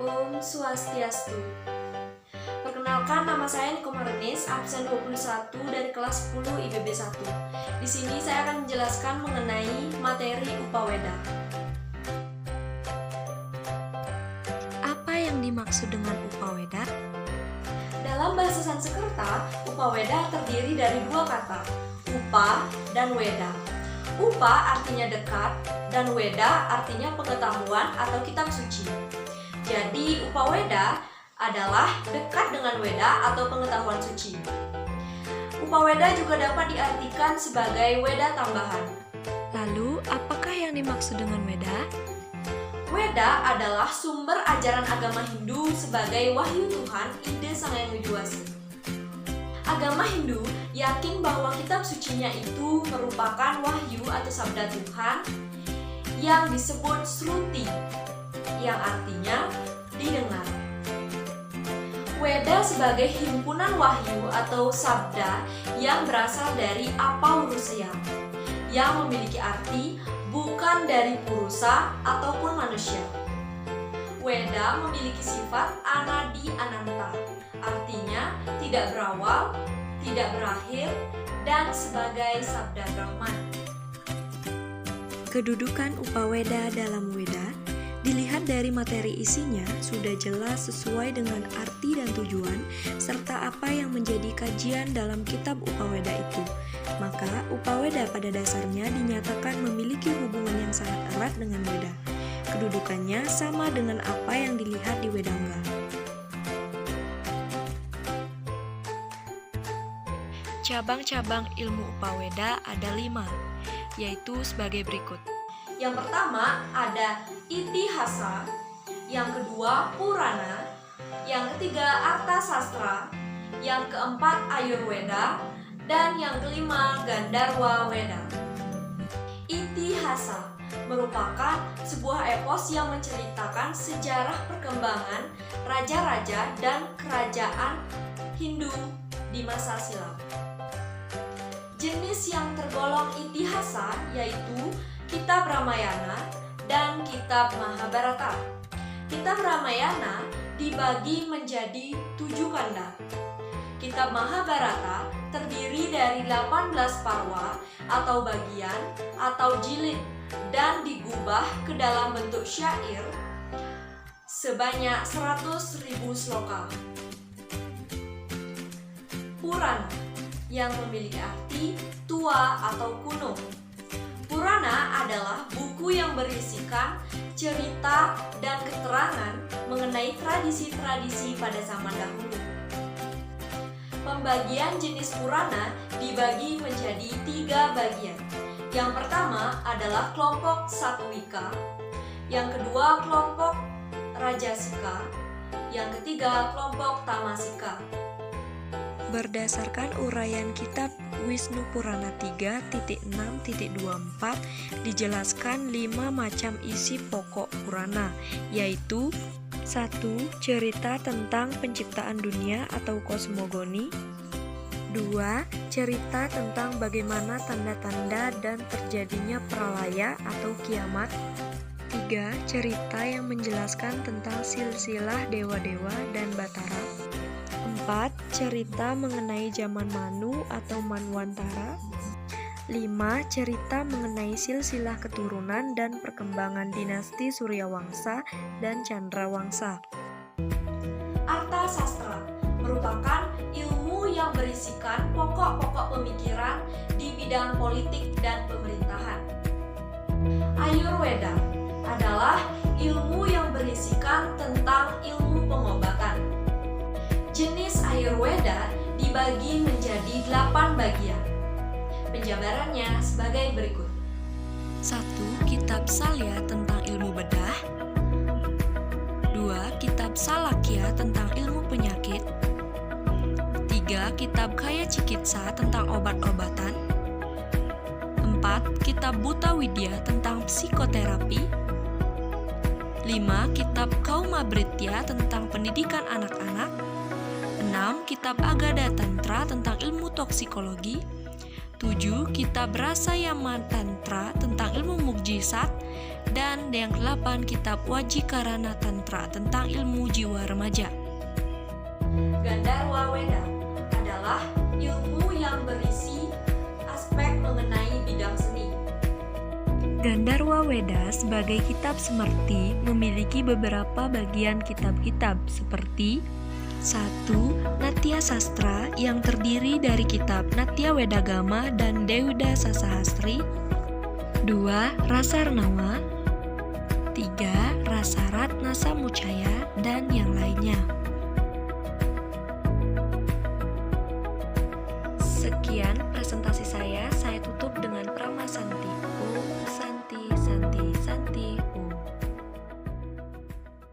Om Swastiastu. Perkenalkan, nama saya Niko Marnis, absen 21 dari kelas 10 IPB 1. Di sini saya akan menjelaskan mengenai materi Upaweda. Apa yang dimaksud dengan Upaweda? Dalam bahasa Sanskerta, Upaweda terdiri dari dua kata, Upa dan Weda. Upa artinya dekat, dan Weda artinya pengetahuan atau kitab suci. Jadi, Upaweda adalah dekat dengan Weda atau pengetahuan suci. Upaweda juga dapat diartikan sebagai Weda tambahan. Lalu, apakah yang dimaksud dengan Weda? Weda adalah sumber ajaran agama Hindu sebagai wahyu Tuhan Ide Sang Hyang Widiwasi. Agama Hindu yakin bahwa kitab sucinya itu merupakan wahyu atau sabda Tuhan yang disebut Sruti, yang artinya didengar. Weda sebagai himpunan wahyu atau sabda yang berasal dari Apaurusaya, yang memiliki arti bukan dari purusa ataupun manusia. Weda memiliki sifat anadi ananta, artinya tidak berawal, tidak berakhir, dan sebagai sabda Brahman. Kedudukan Upaweda dalam Weda dilihat dari materi isinya sudah jelas sesuai dengan arti dan tujuan serta apa yang menjadi kajian dalam kitab Upaweda itu. Maka Upaweda pada dasarnya dinyatakan memiliki hubungan yang sangat erat dengan Weda. Kedudukannya sama dengan apa yang dilihat di Wedangga. Cabang-cabang ilmu Upaweda ada 5, yaitu sebagai berikut. Yang pertama ada Itihasa, yang kedua Purana, yang ketiga Arta Sastra, yang keempat Ayurweda, dan yang kelima Gandharwa Weda. Itihasa merupakan sebuah epos yang menceritakan sejarah perkembangan raja-raja dan kerajaan Hindu di masa silam. Jenis yang tergolong Itihasa yaitu Kitab Ramayana dan Kitab Mahabharata. Kitab Ramayana dibagi menjadi 7 kanda. Kitab Mahabharata terdiri dari 18 parwa atau bagian atau jilid dan digubah ke dalam bentuk syair sebanyak 100.000 sloka. Purana yang memiliki arti tua atau kuno. Purana adalah buku yang berisikan cerita dan keterangan mengenai tradisi-tradisi pada zaman dahulu. Pembagian jenis Purana dibagi menjadi 3 bagian. Yang pertama adalah kelompok Satwika, yang kedua kelompok Rajasika, yang ketiga kelompok Tamasika. Berdasarkan uraian kitab Wisnu Purana 3.6.24 dijelaskan 5 macam isi pokok Purana, yaitu 1. Cerita tentang penciptaan dunia atau kosmogoni. 2. Cerita tentang bagaimana tanda-tanda dan terjadinya pralaya atau kiamat. 3. Cerita yang menjelaskan tentang silsilah dewa-dewa dan Batara. 4. Cerita mengenai zaman Manu atau Manwantara. 5. Cerita mengenai silsilah keturunan dan perkembangan dinasti Suryawangsa dan Chandrawangsa. Arta Sastra merupakan ilmu yang berisikan pokok-pokok pemikiran di bidang politik dan pemerintahan. Ayurweda adalah ilmu yang berisikan tentang ilmu pengobatan. Jenis Ayurweda dibagi menjadi 8 bagian. Penjabarannya sebagai berikut. 1. Kitab Salya tentang ilmu bedah. 2. Kitab Salakya tentang ilmu penyakit. 3. Kitab Kaya Cikitsa tentang obat-obatan. 4. Kitab Buta Widya tentang psikoterapi. 5. Kitab Kauma Britya tentang pendidikan anak-anak. 6. Kitab Agada Tantra tentang ilmu toksikologi. 7. Kitab Rasa Yama Tantra tentang ilmu mukjizat. Dan yang ke-8, Kitab Wajikarana Tantra tentang ilmu jiwa remaja. Gandharwa Weda adalah ilmu yang berisi aspek mengenai bidang seni. Gandharwa Weda sebagai kitab semerti memiliki beberapa bagian kitab-kitab seperti 1. Natya Sastra yang terdiri dari kitab Natya Wedagama dan Dehuda Sasahastri. 2. Rasarnawa. 3. Rasaratna Samucaya dan yang lainnya. Sekian